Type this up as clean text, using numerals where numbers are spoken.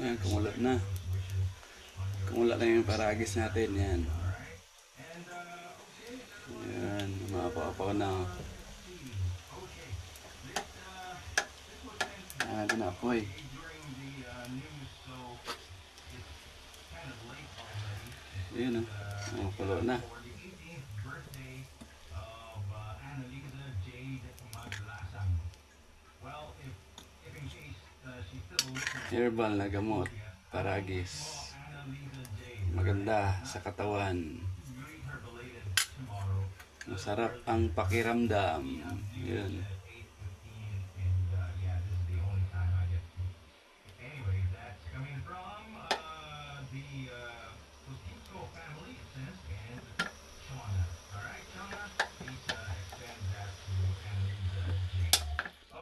Ayan, kumulat na. Kumulat na yung paragis natin. Yan. Yan, maapaw-apaw na. Yan, dinapoy. Yan, kulo na. Herbal na gamot, paragis. Maganda sa katawan. Masarap ang pakiramdam. Yun.